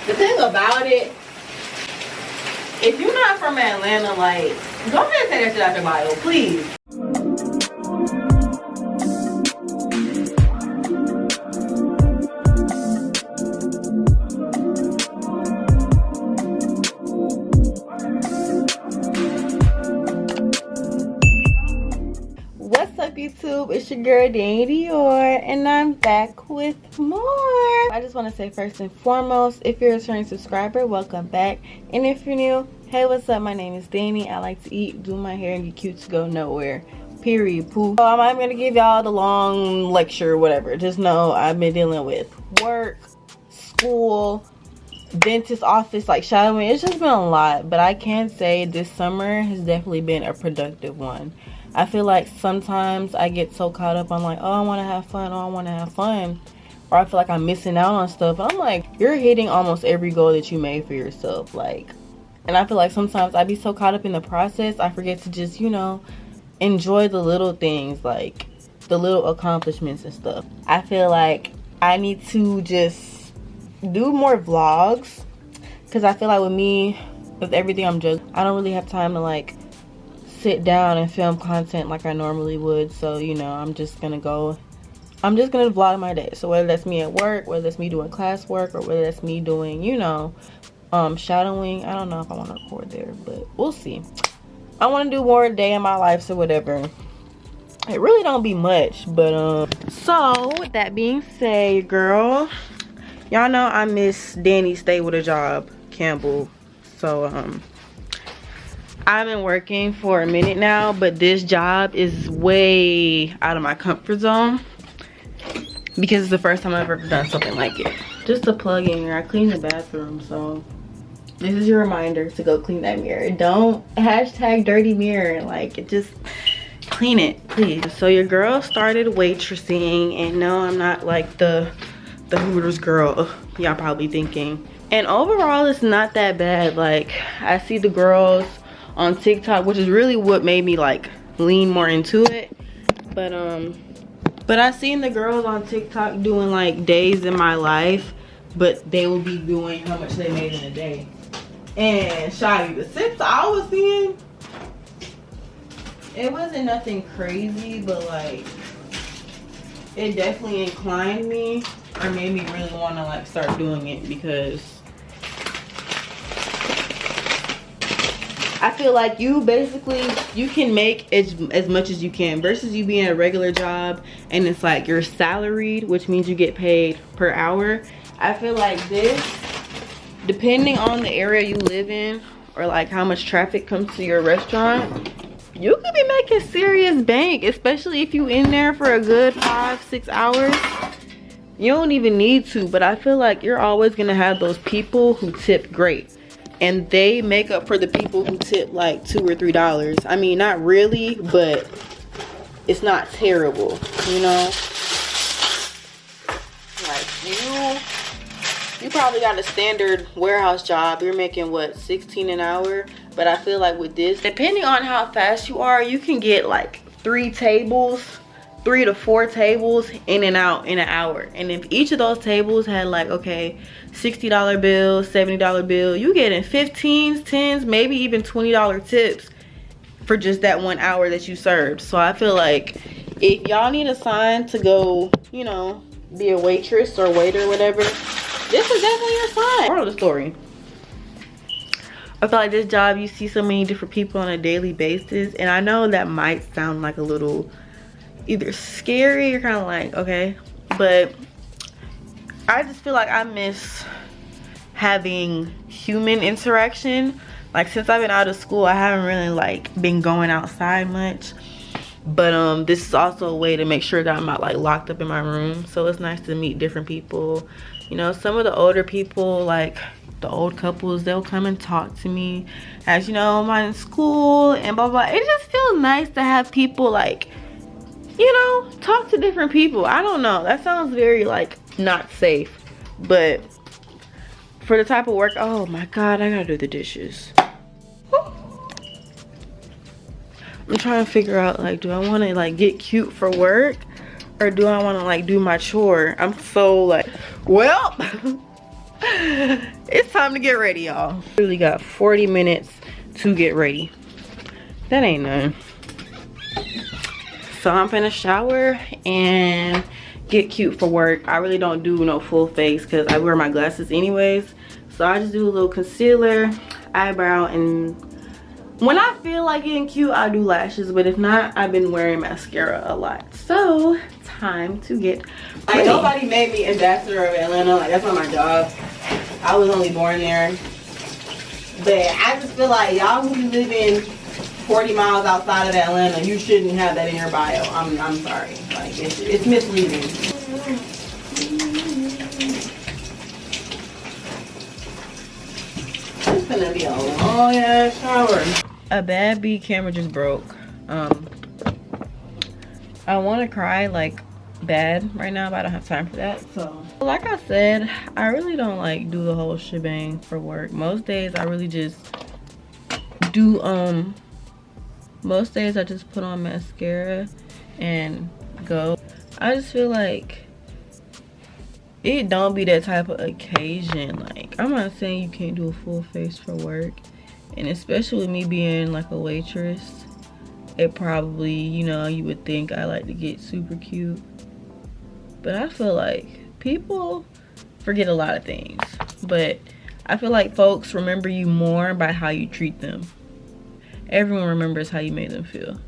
The thing about it, if you're not from Atlanta, like, go ahead and take that shit out your bio, please. What's up, YouTube? It's your girl Dior, and I'm back with more. I just want to say first and foremost, if you're a returning subscriber, welcome back. And if you're new, hey, what's up? My name is Danny. I like to eat, do my hair, and get cute to go nowhere. Period. Poo. So I'm not gonna give y'all the long lecture or whatever. Just know I've been dealing with work, school, dentist office, like shadowing. It's just been a lot, but I can say this summer has definitely been a productive one. I feel like sometimes I get so caught up on like, oh, I want to have fun, oh, I want to have fun, or I feel like I'm missing out on stuff. And I'm like, you're hitting almost every goal that you made for yourself, like. And I feel like sometimes I be so caught up in the process, I forget to just, you know, enjoy the little things, like the little accomplishments and stuff. I feel like I need to just do more vlogs, because I feel like with me, with everything I'm just, I don't really have time to like sit down and film content like I normally would. So, you know, I'm just gonna vlog my day. So whether that's me at work, whether that's me doing classwork, or whether that's me doing, you know, shadowing. I don't know if I want to record there, but we'll see. I want to do more day in my life, so whatever. It really don't be much, but so with that being said, girl, y'all know I miss Danny stay with a job, Campbell. So I've been working for a minute now, but this job is way out of my comfort zone because it's the first time I've ever done something like it. Just to plug in here, I cleaned the bathroom, so this is your reminder to go clean that mirror. Don't hashtag dirty mirror, like, just clean it, please. So your girl started waitressing, and no, I'm not like the Hooters girl y'all probably thinking. And overall, it's not that bad. Like, I see the girls on TikTok, which is really what made me like lean more into it, but I seen the girls on TikTok doing like days in my life, but they will be doing how much they made in a day. And shoddy, the tips I was seeing, it wasn't nothing crazy, but like it definitely inclined me or made me really want to like start doing it, because I feel like you can make as much as you can, versus you being a regular job and it's like you're salaried, which means you get paid per hour. I feel like this, depending on the area you live in or like how much traffic comes to your restaurant, you could be making serious bank, especially if you in there for a good 5-6 hours. You don't even need to, but I feel like you're always gonna have those people who tip great. And they make up for the people who tip like $2 or $3. I mean, not really, but it's not terrible, you know? Like you probably got a standard warehouse job. You're making what, 16 an hour? But I feel like with this, depending on how fast you are, you can get like 3 to 4 tables in and out in an hour. And if each of those tables had like, okay, $60 bill, $70 bill, you getting 15s, 10s, maybe even $20 tips for just that 1 hour that you served. So I feel like if y'all need a sign to go, you know, be a waitress or waiter or whatever, this is definitely your sign. Moral of the story, I feel like this job, you see so many different people on a daily basis, and I know that might sound like a little either scary or kind of like, okay, but I just feel like I miss having human interaction. Like, since I've been out of school, I haven't really like been going outside much, but this is also a way to make sure that I'm not like locked up in my room. So it's nice to meet different people. You know, some of the older people, like the old couples, they'll come and talk to me as, you know, I'm in school and blah blah. It just feels nice to have people like, you know, talk to different people. I don't know, that sounds very like not safe, but for the type of work, oh my god, I gotta do the dishes. I'm trying to figure out, like, do I want to like get cute for work, or do I want to like do my chore? I'm so like, well, It's time to get ready, y'all. Really got 40 minutes to get ready. That ain't none. So I'm finna shower and get cute for work. I really don't do no full face because I wear my glasses anyways. So I just do a little concealer, eyebrow, and when I feel like getting cute, I do lashes. But if not, I've been wearing mascara a lot. So time to get ready. Like, nobody made me ambassador of Atlanta. Like, that's not my job. I was only born there. But I just feel like y'all who be living 40 miles outside of Atlanta, you shouldn't have that in your bio. I'm sorry. Like, it's misleading. It's gonna be a long ass shower. A bad B camera just broke. I want to cry like bad right now, but I don't have time for that. So like I said, I really don't like do the whole shebang for work. Most days I really just do most days I just put on mascara and go. I just feel like it don't be that type of occasion. Like, I'm not saying you can't do a full face for work, and especially with me being like a waitress, it probably, you know, you would think I like to get super cute, but I feel like people forget a lot of things. But I feel like folks remember you more by how you treat them. Everyone remembers how you made them feel.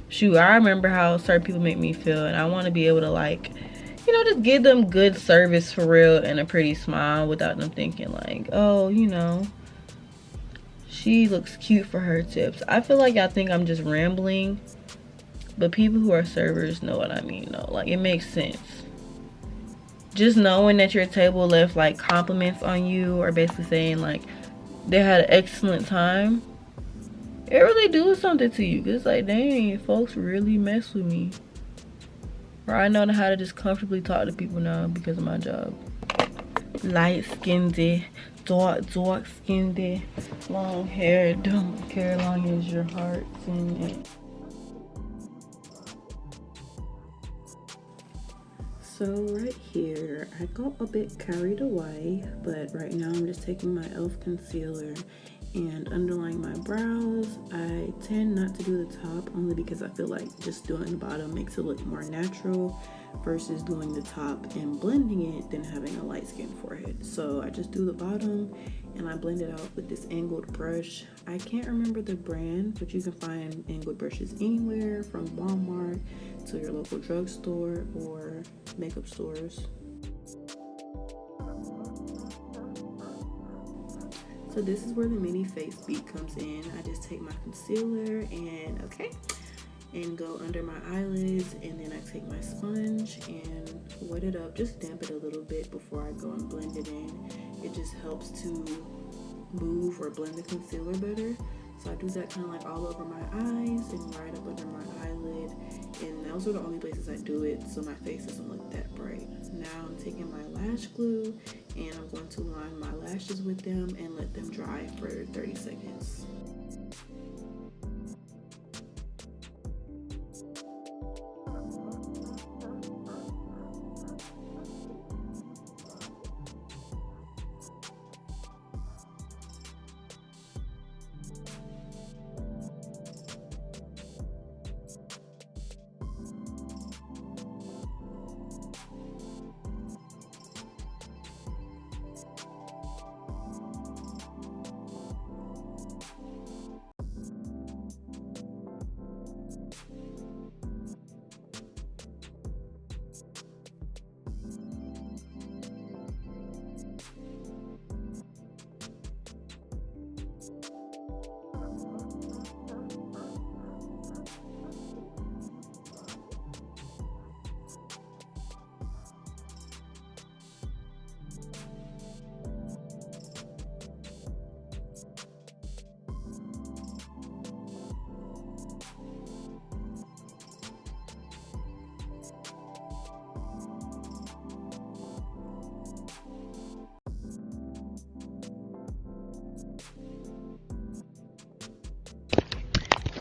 Shoot, I remember how certain people make me feel, and I want to be able to, like, you know, just give them good service for real and a pretty smile without them thinking like, oh, you know, she looks cute for her tips. I feel like y'all think I'm just rambling, but people who are servers know what I mean, though. Like, it makes sense. Just knowing that your table left like compliments on you, or basically saying like they had an excellent time, it really do something to you. It's like, dang, folks really mess with me. Or I know how to just comfortably talk to people now because of my job. Light skinned, dark skinned, long hair, don't care long as your heart's in it. So right here, I got a bit carried away, but right now I'm just taking my e.l.f. concealer and underlying my brows. I tend not to do the top only because I feel like just doing the bottom makes it look more natural versus doing the top and blending it, then having a light skin forehead. So I just do the bottom and I blend it out with this angled brush. I can't remember the brand, but you can find angled brushes anywhere from Walmart to your local drugstore or makeup stores. So this is where the mini face beat comes in. I just take my concealer and go under my eyelids, and then I take my sponge and wet it up, just damp it a little bit before I go and blend it in. It just helps to move or blend the concealer better. So I do that kind of like all over my eyes and right up under my eyelid, and those are the only places I do it so my face doesn't look that bright. Now I'm taking my lash glue and I'm going to line my lashes with them and let them dry for 30 seconds.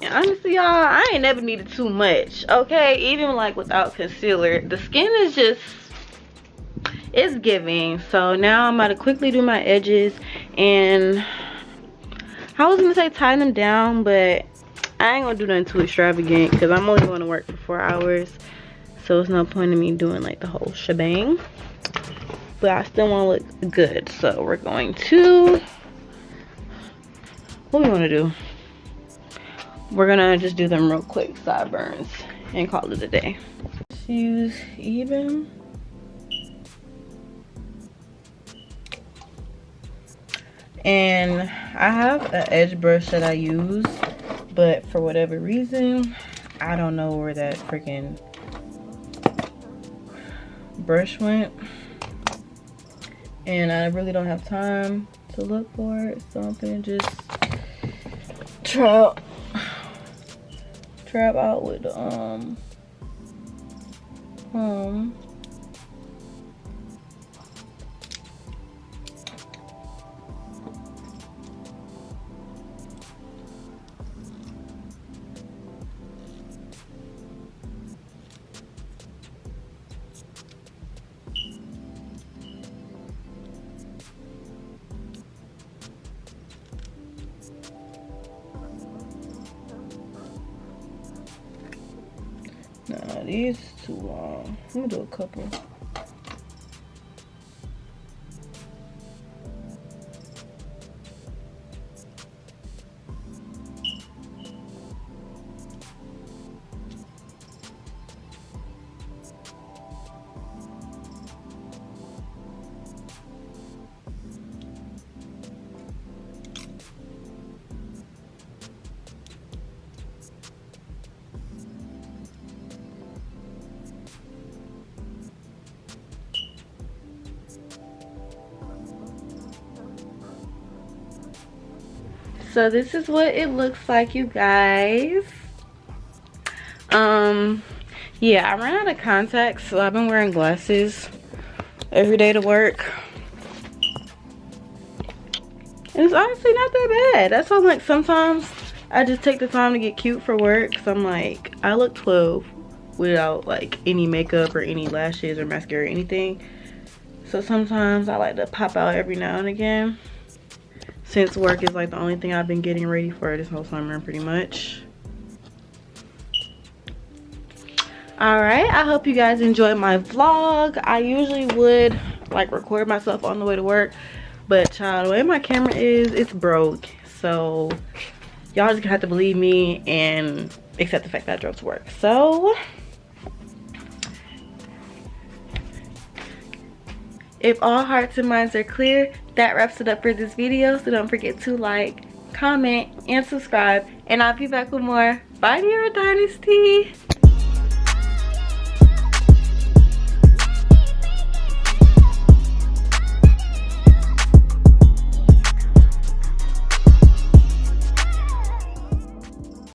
Honestly, y'all, I ain't never needed too much, okay? Even like without concealer, the skin is just, it's giving. So now I'm about to quickly do my edges, and I was gonna say tie them down, but I ain't gonna do nothing too extravagant because I'm only going to work for 4 hours, so it's no point in me doing like the whole shebang. But I still want to look good, so we're going to, what we want to do, we're gonna just do them real quick sideburns and call it a day. Just use even. And I have an edge brush that I use, but for whatever reason, I don't know where that freaking brush went. And I really don't have time to look for it, so I'm gonna just trap out with the nah, these too long. I'm gonna do a couple. So this is what it looks like, you guys. Yeah, I ran out of contacts, so I've been wearing glasses every day to work. And it's honestly not that bad. That's why I'm like, sometimes I just take the time to get cute for work, because I'm like, I look 12 without like any makeup or any lashes or mascara or anything. So sometimes I like to pop out every now and again, since work is like the only thing I've been getting ready for this whole summer pretty much. Alright, I hope you guys enjoyed my vlog. I usually would like record myself on the way to work, but child, the way my camera is, it's broke. So y'all just have to believe me and accept the fact that I drove to work. So if all hearts and minds are clear, that wraps it up for this video. So don't forget to like, comment, and subscribe. And I'll be back with more. Bye, Dior Dynasty.